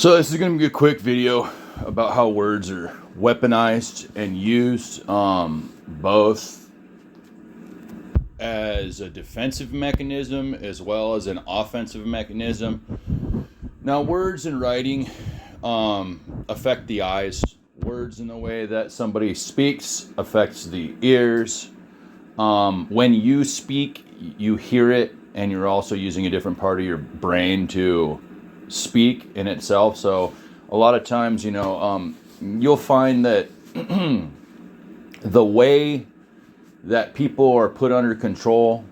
So this is going to be a quick video about how words are weaponized and used both as a defensive mechanism as well as an offensive mechanism. Now, words in writing affect the eyes. Words in the way that somebody speaks affects the ears. When you speak, you hear it, and you're also using a different part of your brain to speak in itself. So a lot of times, you'll find that the way that people are put under control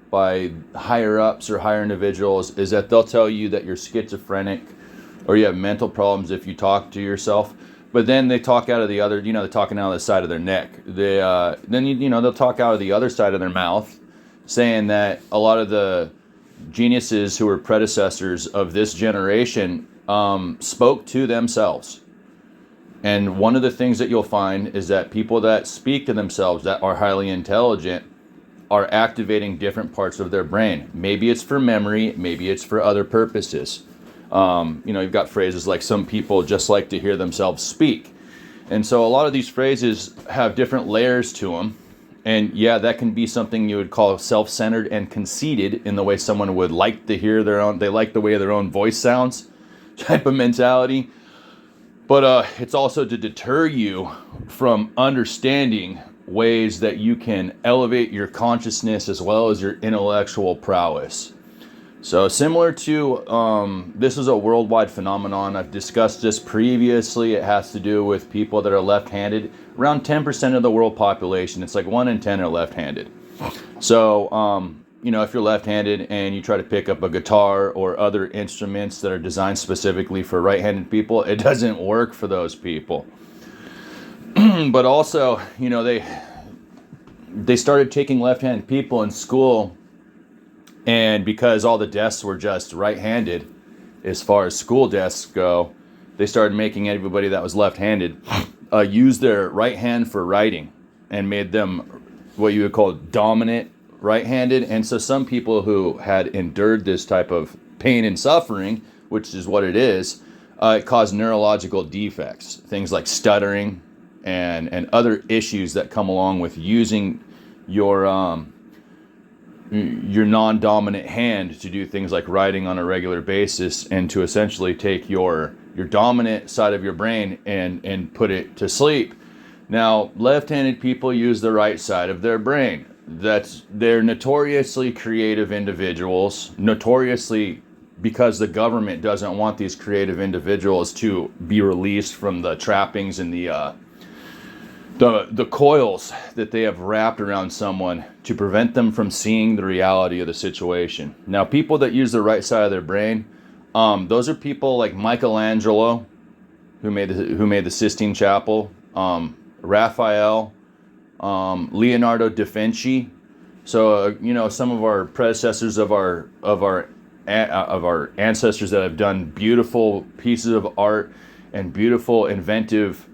by higher ups or higher individuals is that they'll tell you that you're schizophrenic or you have mental problems if you talk to yourself. But then they talk out of the other, they're talking out of the side of their neck. They'll talk out of the other side of their mouth, saying that a lot of the geniuses who were predecessors of this generation spoke to themselves. And one of the things that you'll find is that people that speak to themselves that are highly intelligent are activating different parts of their brain. Maybe it's for memory, maybe it's for other purposes. You've got phrases like some people just like to hear themselves speak. And so a lot of these phrases have different layers to them. And yeah, that can be something you would call self-centered and conceited in the way someone would like to hear they like the way their own voice sounds type of mentality. But it's also to deter you from understanding ways that you can elevate your consciousness as well as your intellectual prowess. So similar to, this is a worldwide phenomenon. I've discussed this previously. It has to do with people that are left-handed. Around 10% of the world population, it's like 1 in 10 are left-handed. So, if you're left-handed and you try to pick up a guitar or other instruments that are designed specifically for right-handed people, it doesn't work for those people. But also, they started taking left-handed people in school, and because all the desks were just right-handed, as far as school desks go, they started making everybody that was left-handed use their right hand for writing and made them what you would call dominant right-handed. And so some people who had endured this type of pain and suffering, which is what it is, it caused neurological defects, things like stuttering and other issues that come along with using your non-dominant hand to do things like writing on a regular basis and to essentially take your dominant side of your brain and put it to sleep. Now, left-handed people use the right side of their brain. They're notoriously creative individuals, notoriously because the government doesn't want these creative individuals to be released from the trappings and the coils that they have wrapped around someone to prevent them from seeing the reality of the situation. Now, people that use the right side of their brain, those are people like Michelangelo, who made the Sistine Chapel, Raphael, Leonardo da Vinci. So some of our predecessors of our ancestors that have done beautiful pieces of art and beautiful inventive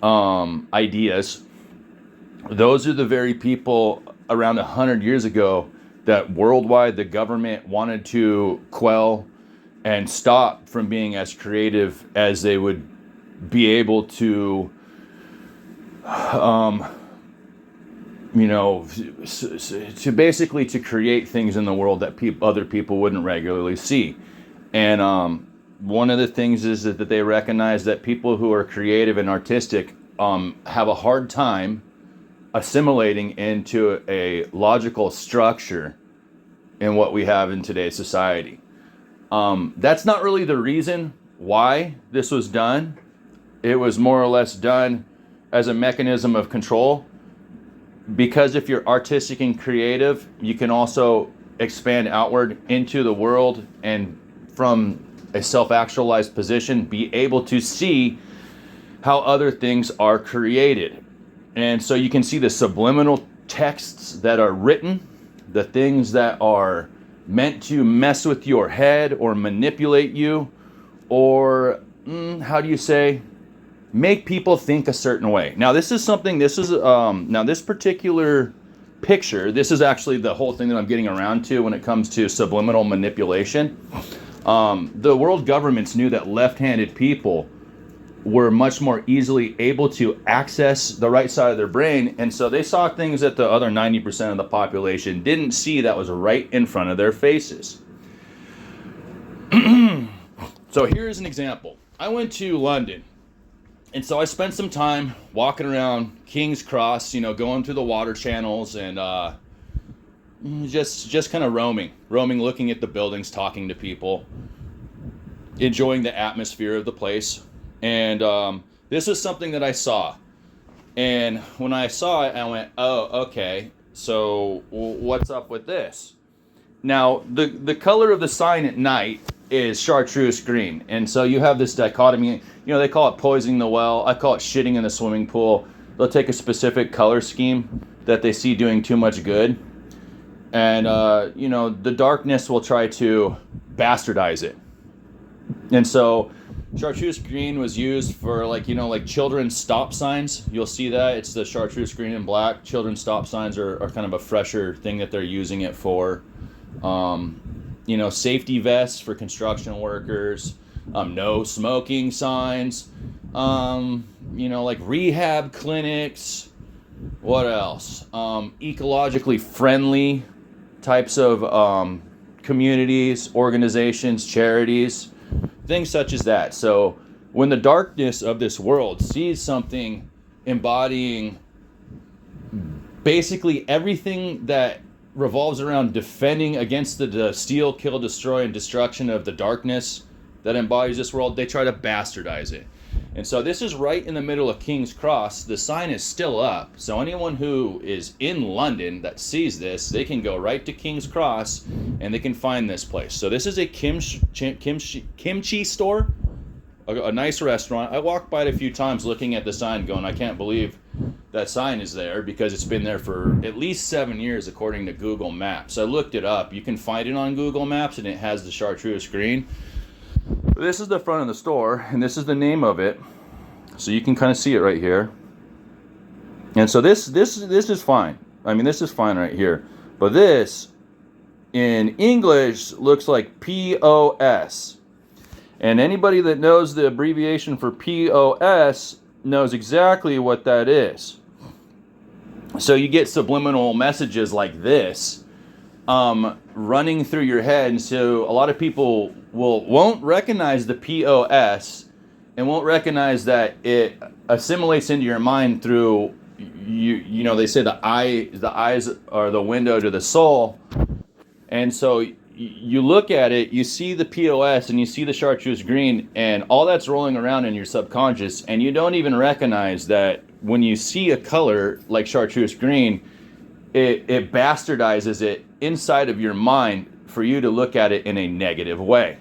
ideas. Those are the very people around 100 years ago that worldwide the government wanted to quell and stop from being as creative as they would be able to, to basically to create things in the world that other people wouldn't regularly see. And one of the things is that they recognize that people who are creative and artistic have a hard time assimilating into a logical structure in what we have in today's society. That's not really the reason why this was done. It was more or less done as a mechanism of control, because if you're artistic and creative, you can also expand outward into the world and from a self-actualized position be able to see how other things are created. And so you can see the subliminal texts that are written, the things that are meant to mess with your head or manipulate you, or make people think a certain way. Now this particular picture, this is actually the whole thing that I'm getting around to when it comes to subliminal manipulation. The world governments knew that left-handed people were much more easily able to access the right side of their brain, and so they saw things that the other 90% of the population didn't see that was right in front of their faces. So here's an example. I went to London, and so I spent some time walking around King's Cross, going through the water channels and just kind of roaming, looking at the buildings, talking to people, enjoying the atmosphere of the place. And this is something that I saw. And when I saw it, I went, oh, okay, so what's up with this? Now, the color of the sign at night is chartreuse green. And so you have this dichotomy. They call it poisoning the well. I call it shitting in the swimming pool. They'll take a specific color scheme that they see doing too much good. And, the darkness will try to bastardize it. And so chartreuse green was used for like children's stop signs. You'll see that. It's the chartreuse green and black. Children's stop signs are kind of a fresher thing that they're using it for. Safety vests for construction workers, no smoking signs, like rehab clinics. What else? Ecologically friendly types of communities, organizations, charities, things such as that. So when the darkness of this world sees something embodying basically everything that revolves around defending against the steal, kill, destroy, and destruction of the darkness that embodies this world, they try to bastardize it. And so this is right in the middle of King's Cross. The sign is still up. So anyone who is in London that sees this, they can go right to King's Cross and they can find this place. So this is a kimchi store, a nice restaurant. I walked by it a few times looking at the sign going, I can't believe that sign is there because it's been there for at least 7 years according to Google Maps. I looked it up. You can find it on Google Maps and it has the chartreuse green. This is the front of the store, and this is the name of it. So you can kind of see it right here. And so this is fine. I mean, this is fine right here. But this, in English, looks like POS. And anybody that knows the abbreviation for POS knows exactly what that is. So you get subliminal messages like this running through your head, and so a lot of people won't recognize the POS and won't recognize that it assimilates into your mind through they say the eyes are the window to the soul. And so you look at it, you see the POS and you see the chartreuse green, and all that's rolling around in your subconscious, and you don't even recognize that when you see a color like chartreuse green, it bastardizes it inside of your mind for you to look at it in a negative way.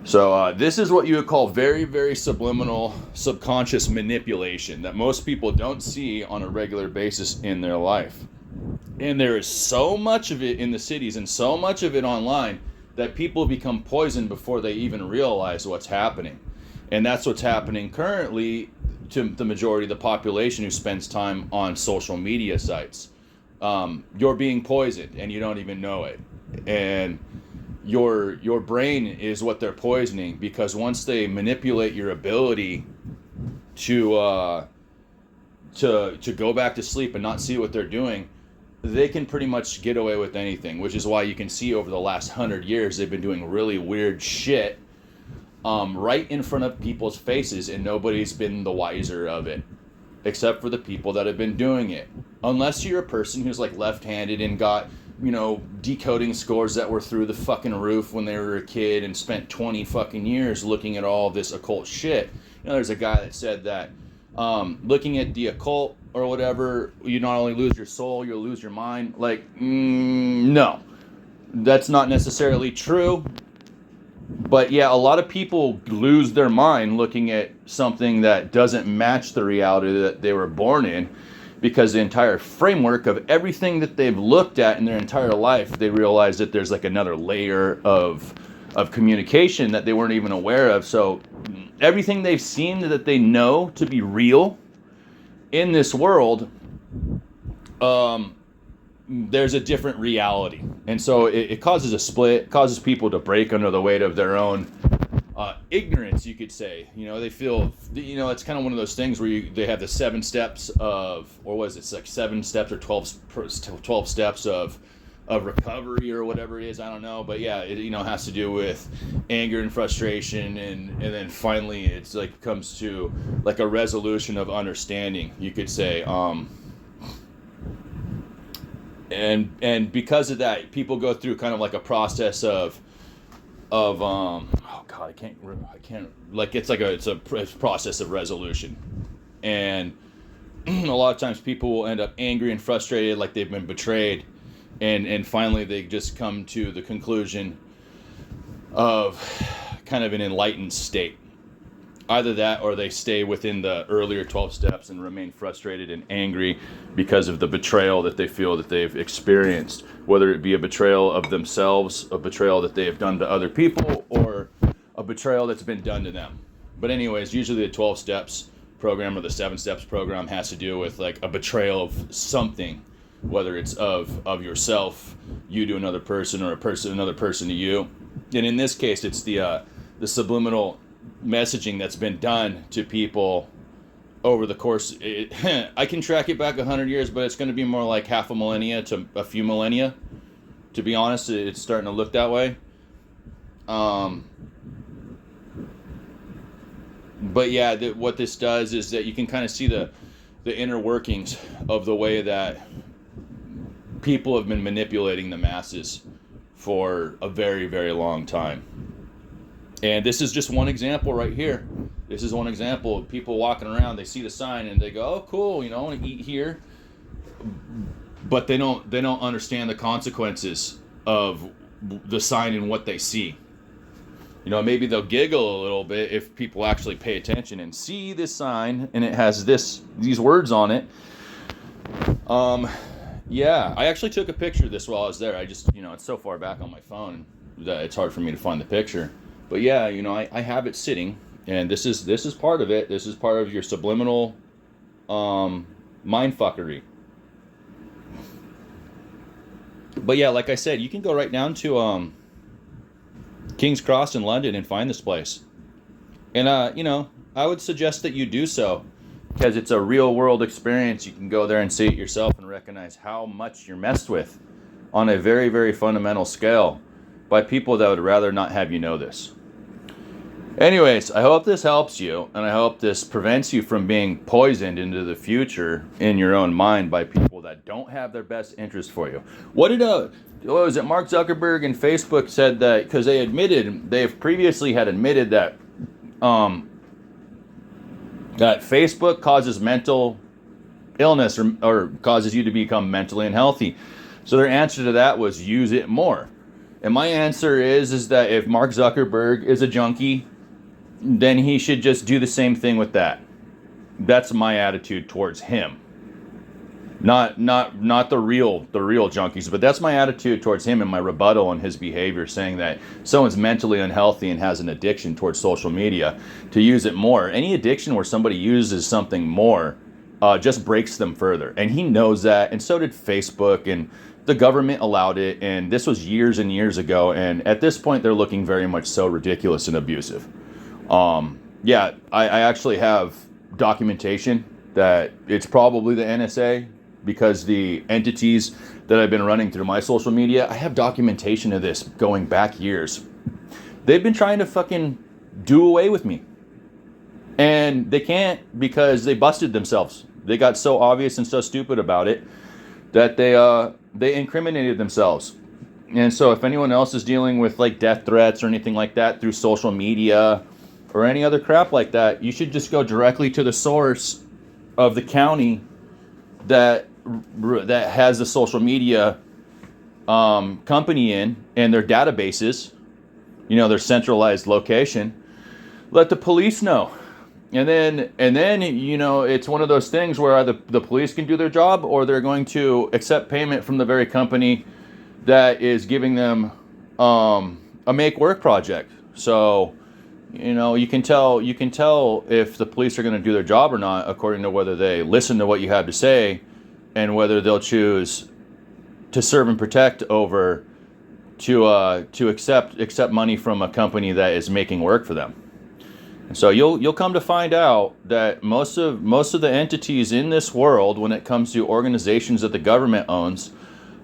So this is what you would call very, very subliminal subconscious manipulation that most people don't see on a regular basis in their life. And there is so much of it in the cities and so much of it online that people become poisoned before they even realize what's happening. And that's what's happening currently to the majority of the population who spends time on social media sites. You're being poisoned and you don't even know it. And your brain is what they're poisoning, because once they manipulate your ability to go back to sleep and not see what they're doing, they can pretty much get away with anything, which is why you can see over the last 100 years they've been doing really weird shit right in front of people's faces, and nobody's been the wiser of it except for the people that have been doing it. Unless you're a person who's like left-handed and got decoding scores that were through the fucking roof when they were a kid and spent 20 fucking years looking at all this occult shit. There's a guy that said that looking at the occult or whatever, you not only lose your soul, you'll lose your mind. No, that's not necessarily true. But yeah, a lot of people lose their mind looking at something that doesn't match the reality that they were born in, because the entire framework of everything that they've looked at in their entire life, they realize that there's like another layer of communication that they weren't even aware of. So everything they've seen that they know to be real in this world there's a different reality. And so it causes a split, causes people to break under the weight of their own ignorance, you could say. They feel, it's kind of one of those things where they have the 7 steps of, or what is it, it's like 7 steps or 12 steps of recovery or whatever it is, I don't know. But yeah, it has to do with anger and frustration, and then finally it's like comes to like a resolution of understanding, you could say. And because of that, people go through kind of like a process of oh god, I can't like it's a process of resolution. And a lot of times people will end up angry and frustrated, like they've been betrayed, and finally they just come to the conclusion of kind of an enlightened state. Either that, or they stay within the earlier 12 steps and remain frustrated and angry because of the betrayal that they feel that they've experienced, whether it be a betrayal of themselves, a betrayal that they have done to other people, or a betrayal that's been done to them. But anyways, usually the 12 steps program or the 7 steps program has to do with like a betrayal of something, whether it's of yourself, you to another person, or another person to you. And in this case, it's the subliminal messaging that's been done to people over the course. I can track it back 100 years, but it's going to be more like half a millennia to a few millennia. To be honest, it's starting to look that way. But yeah, what this does is that you can kind of see the inner workings of the way that people have been manipulating the masses for a very, very long time. And this is just one example right here. This is one example of people walking around. They see the sign and they go, "Oh, cool! I want to eat here," but they don't understand the consequences of the sign and what they see. Maybe they'll giggle a little bit if people actually pay attention and see this sign and it has these words on it. Yeah, I actually took a picture of this while I was there. I just, it's so far back on my phone that it's hard for me to find the picture. But yeah, I have it sitting, and this is part of it. This is part of your subliminal mindfuckery. But yeah, like I said, you can go right down to King's Cross in London and find this place. And I would suggest that you do so, because it's a real world experience. You can go there and see it yourself and recognize how much you're messed with on a very, very fundamental scale by people that would rather not have you know this. Anyways, I hope this helps you, and I hope this prevents you from being poisoned into the future in your own mind by people that don't have their best interest for you. What was it, Mark Zuckerberg and Facebook said that, because they've previously had admitted that that Facebook causes mental illness or causes you to become mentally unhealthy. So their answer to that was use it more. And my answer is that if Mark Zuckerberg is a junkie, then he should just do the same thing with that. That's my attitude towards him. Not the real junkies, but that's my attitude towards him and my rebuttal on his behavior, saying that someone's mentally unhealthy and has an addiction towards social media, to use it more. Any addiction where somebody uses something more just breaks them further. And he knows that, and so did Facebook, and the government allowed it, and this was years and years ago, and at this point they're looking very much so ridiculous and abusive. Yeah, I actually have documentation that it's probably the NSA, because the entities that I've been running through my social media, I have documentation of this going back years. They've been trying to fucking do away with me. And they can't, because they busted themselves. They got so obvious and so stupid about it that they incriminated themselves. And so if anyone else is dealing with like death threats or anything like that through social media or any other crap like that, you should just go directly to the source of the county that has the social media company in, and their databases, their centralized location. Let the police know. And then it's one of those things where either the police can do their job, or they're going to accept payment from the very company that is giving them a make work project. So you can tell if the police are going to do their job or not according to whether they listen to what you have to say, and whether they'll choose to serve and protect over to accept money from a company that is making work for them. And so you'll come to find out that most of the entities in this world, when it comes to organizations that the government owns,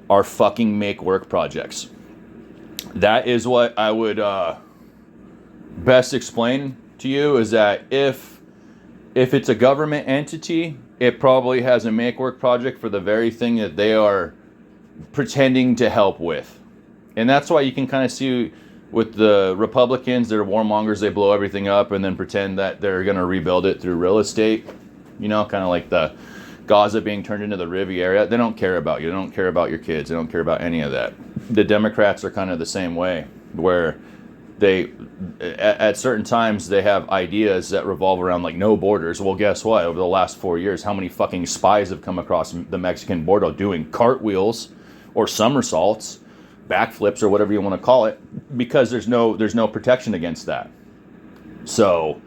are fucking make work projects. That is what I would best explain to you, is that if it's a government entity, it probably has a make work project for the very thing that they are pretending to help with. And that's why you can kind of see with the Republicans, they're warmongers, they blow everything up and then pretend that they're going to rebuild it through real estate. You know, kind of like the Gaza being turned into the Riviera. They don't care about you. They don't care about your kids. They don't care about any of that. The Democrats are kind of the same way, where they, at certain times, they have ideas that revolve around like no borders. Well, guess what? Over the last 4 years, how many fucking spies have come across the Mexican border doing cartwheels or somersaults, backflips, or whatever you want to call it, because there's no protection against that. So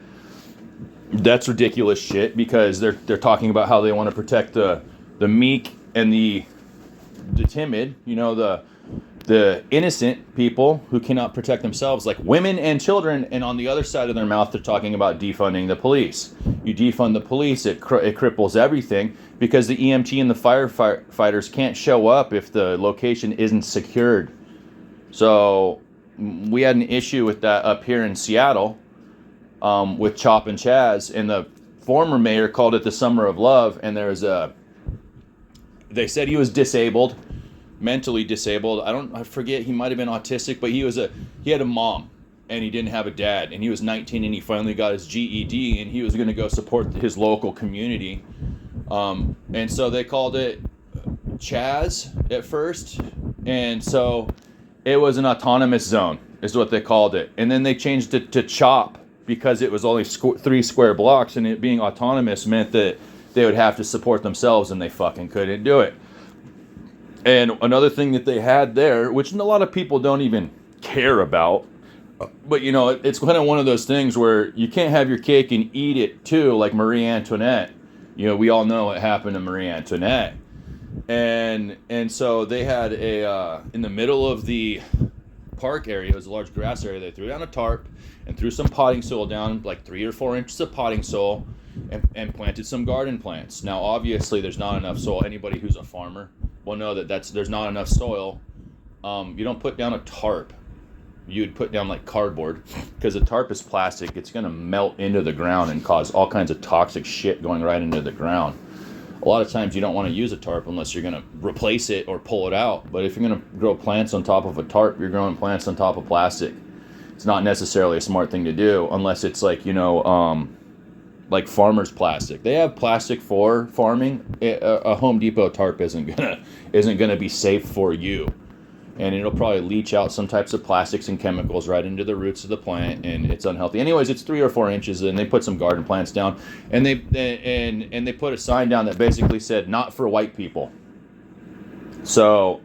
that's ridiculous shit, because they're talking about how they want to protect the meek and the timid, you know, the innocent people who cannot protect themselves, like women and children. And on the other side of their mouth, they're talking about defunding the police. You defund the police, it cripples everything, because the EMT and the firefighters can't show up if the location isn't secured. So we had an issue with that up here in Seattle, with Chop and Chaz, and the former mayor called it the Summer of Love. And they said he was disabled, mentally disabled. I forget, he might have been autistic, but he had a mom and he didn't have a dad, and he was 19 and he finally got his GED, and he was going to go support his local community. And so they called it Chaz at first, and so it was an autonomous zone is what they called it. And then they changed it to Chop, because it was only 3 square blocks, and it being autonomous meant that they would have to support themselves, and they fucking couldn't do it. And another thing that they had there, which a lot of people don't even care about, but you know, it's kind of one of those things where you can't have your cake and eat it too, like Marie Antoinette. You know, we all know what happened to Marie Antoinette. And so they had in the middle of the park area, it was a large grass area, they threw down a tarp and threw some potting soil down, like 3 or 4 inches of potting soil, and planted some garden plants. Now, obviously, there's not enough soil. Anybody who's a farmer will know that there's not enough soil. You don't put down a tarp. You'd put down like cardboard, because a tarp is plastic. It's going to melt into the ground and cause all kinds of toxic shit going right into the ground. A lot of times you don't want to use a tarp unless you're going to replace it or pull it out. But if you're going to grow plants on top of a tarp, you're growing plants on top of plastic. It's not necessarily a smart thing to do unless it's like, you know, like farmer's plastic. They have plastic for farming. A Home Depot tarp isn't gonna be safe for you, and it'll probably leach out some types of plastics and chemicals right into the roots of the plant, and it's unhealthy. Anyways, it's 3 or 4 inches, and they put some garden plants down, and they put a sign down that basically said "Not for white people." So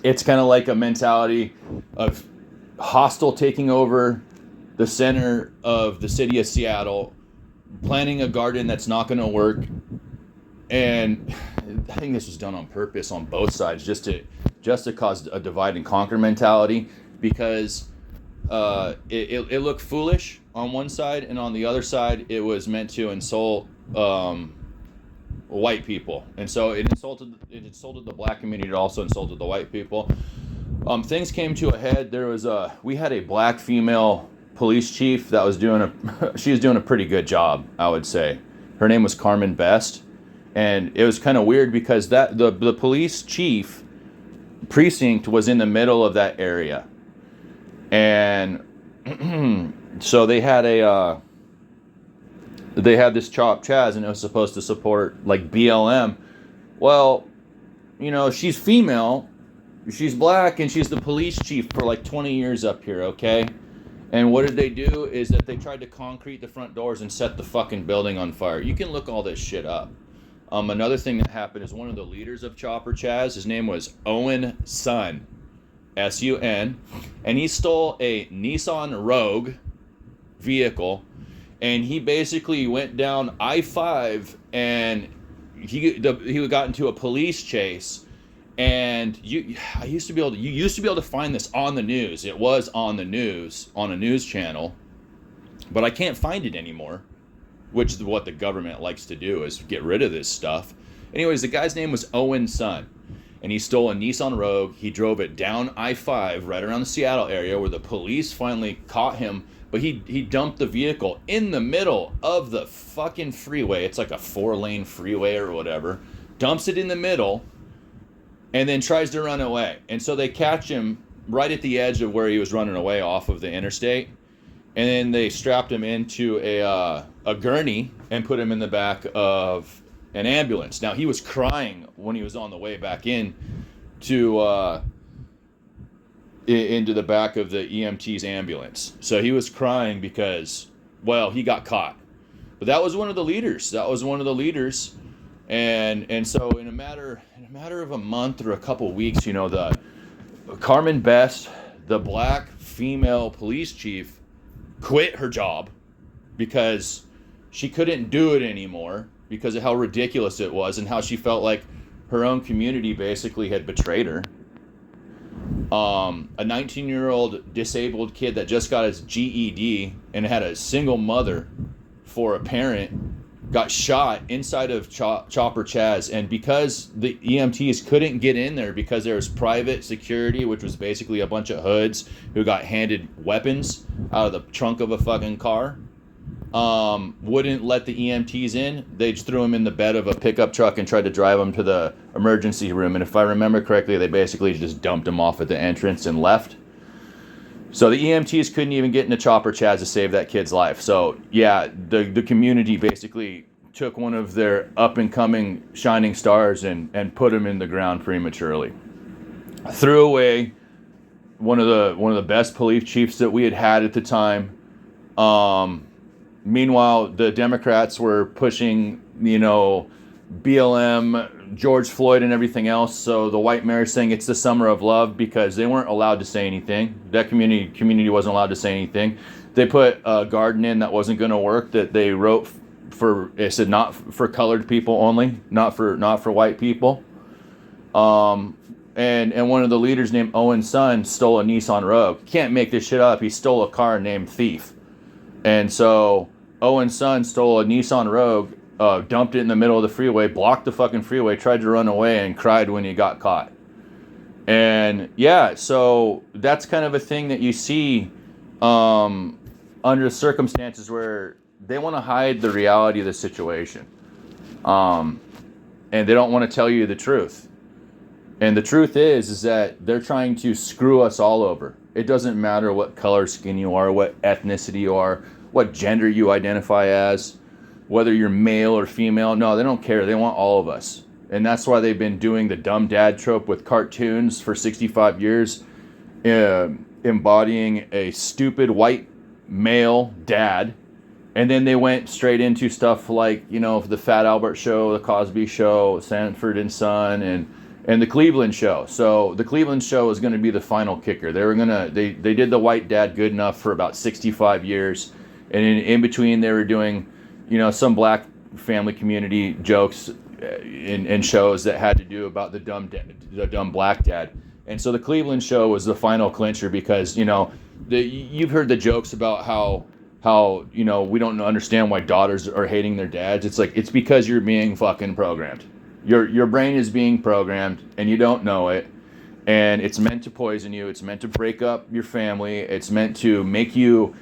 it's kind of like a mentality of hostile taking over the center of the city of Seattle, planting a garden that's not going to work. And I think this was done on purpose on both sides, just to cause a divide and conquer mentality, because it looked foolish on one side, and on the other side it was meant to insult white people. And so it insulted the black community. It also insulted the white people. Things came to a head. We had a black female police chief that was doing a pretty good job, I would say. Her name was Carmen Best, and it was kind of weird because the police chief precinct was in the middle of that area, and so they had this Chop Chaz, and it was supposed to support like BLM. Well, you know, she's female, she's black, and she's the police chief for like 20 years up here, okay? And what did they do is that they tried to concrete the front doors and set the fucking building on fire. You can look all this shit up. Another thing that happened is one of the leaders of Chopper Chaz, his name was Owen Sun, S-U-N, and he stole a Nissan Rogue vehicle, and he basically went down I-5, and he got into a police chase, And you used to be able to find this on the news. It was on the news, on a news channel, but I can't find it anymore, which is what the government likes to do, is get rid of this stuff. Anyways, the guy's name was Owen Sun, and he stole a Nissan Rogue. He drove it down I-5 right around the Seattle area, where the police finally caught him, but he dumped the vehicle in the middle of the fucking freeway. It's like a 4-lane freeway or whatever. Dumps it in the middle, and then tries to run away. And so they catch him right at the edge of where he was running away off of the interstate. And then they strapped him into a gurney and put him in the back of an ambulance. Now, he was crying when he was on the way back in to into the back of the EMT's ambulance. So he was crying because, well, he got caught. But that was one of the leaders. And so in a matter of a month or a couple weeks, the Carmen Best, the black female police chief, quit her job because she couldn't do it anymore because of how ridiculous it was and how she felt like her own community basically had betrayed her. A 19-year-old disabled kid that just got his GED and had a single mother for a parent got shot inside of Chopper Chaz, and because the EMTs couldn't get in there because there was private security, which was basically a bunch of hoods who got handed weapons out of the trunk of a fucking car, wouldn't let the EMTs in. They just threw him in the bed of a pickup truck and tried to drive him to the emergency room, and if I remember correctly, they basically just dumped him off at the entrance and left. So the EMTs couldn't even get into Chopper Chaz to save that kid's life. So yeah, the community basically took one of their up-and-coming shining stars and put him in the ground prematurely. Threw away one of the best police chiefs that we had at the time. Meanwhile, the Democrats were pushing, BLM, George Floyd, and everything else. So the white mayor saying it's the summer of love because they weren't allowed to say anything. That community wasn't allowed to say anything. They put a garden in that wasn't going to work, that they wrote for. It said not for colored people only, not for white people. And one of the leaders named Owen Sun stole a Nissan Rogue. Can't make this shit up. He stole a car named Thief, and so Owen Sun stole a Nissan Rogue. Dumped it in the middle of the freeway, blocked the fucking freeway, tried to run away, and cried when he got caught. And yeah, so that's kind of a thing that you see under circumstances where they want to hide the reality of the situation. And they don't want to tell you the truth. And the truth is that they're trying to screw us all over. It doesn't matter what color skin you are, what ethnicity you are, what gender you identify as, whether you're male or female. No, they don't care. They want all of us. And that's why they've been doing the dumb dad trope with cartoons for 65 years, embodying a stupid white male dad. And then they went straight into stuff like, the Fat Albert Show, the Cosby Show, Sanford and Son, and the Cleveland Show. So the Cleveland Show is going to be the final kicker. They did the white dad good enough for about 65 years. And in between they were doing some black family community jokes in shows that had to do about the dumb black dad. And so the Cleveland Show was the final clincher because, you've heard the jokes about how we don't understand why daughters are hating their dads. It's like, it's because you're being fucking programmed. Your brain is being programmed and you don't know it. And it's meant to poison you. It's meant to break up your family. It's meant to make you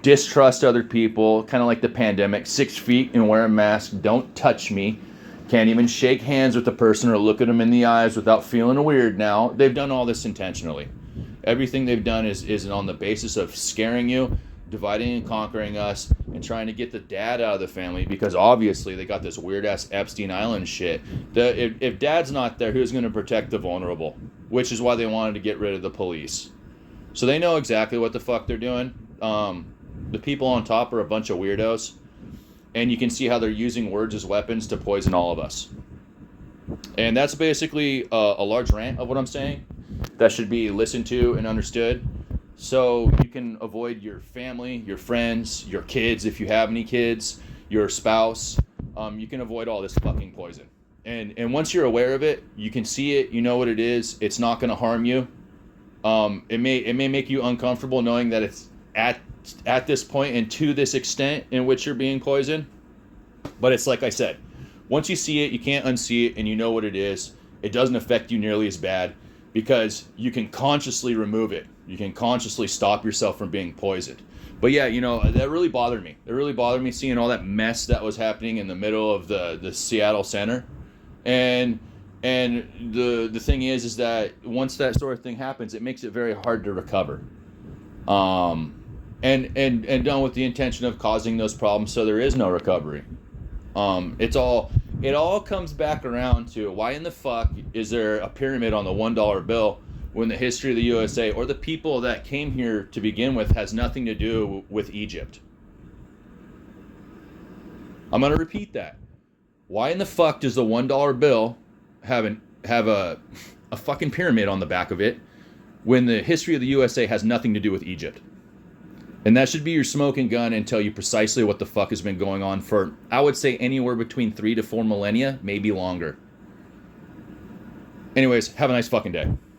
distrust other people, kind of like the pandemic. 6 feet and wear a mask. Don't touch me. Can't even shake hands with the person or look at them in the eyes without feeling weird now. They've done all this intentionally. Everything they've done is on the basis of scaring you, dividing and conquering us, and trying to get the dad out of the family because obviously they got this weird-ass Epstein Island shit. If dad's not there, who's going to protect the vulnerable? Which is why they wanted to get rid of the police. So they know exactly what the fuck they're doing. The people on top are a bunch of weirdos, and you can see how they're using words as weapons to poison all of us. And that's basically a large rant of what I'm saying that should be listened to and understood, so you can avoid your family, your friends, your kids if you have any kids, your spouse. You can avoid all this fucking poison. And once you're aware of it, you can see it, you know what it is. It's not going to harm you. It may make you uncomfortable knowing that it's at this point and to this extent in which you're being poisoned. But it's like I said, once you see it, you can't unsee it, and you know what it is. It doesn't affect you nearly as bad because you can consciously remove it. You can consciously stop yourself from being poisoned. But yeah, that really bothered me. It really bothered me seeing all that mess that was happening in the middle of the Seattle Center. And the thing is that once that sort of thing happens, it makes it very hard to recover. And done with the intention of causing those problems, so there is no recovery. It all comes back around to why in the fuck is there a pyramid on the $1 bill when the history of the USA or the people that came here to begin with has nothing to do with Egypt? I'm going to repeat that. Why in the fuck does the $1 bill have a fucking pyramid on the back of it when the history of the USA has nothing to do with Egypt? And that should be your smoking gun and tell you precisely what the fuck has been going on for, I would say, anywhere between 3 to 4 millennia, maybe longer. Anyways, have a nice fucking day.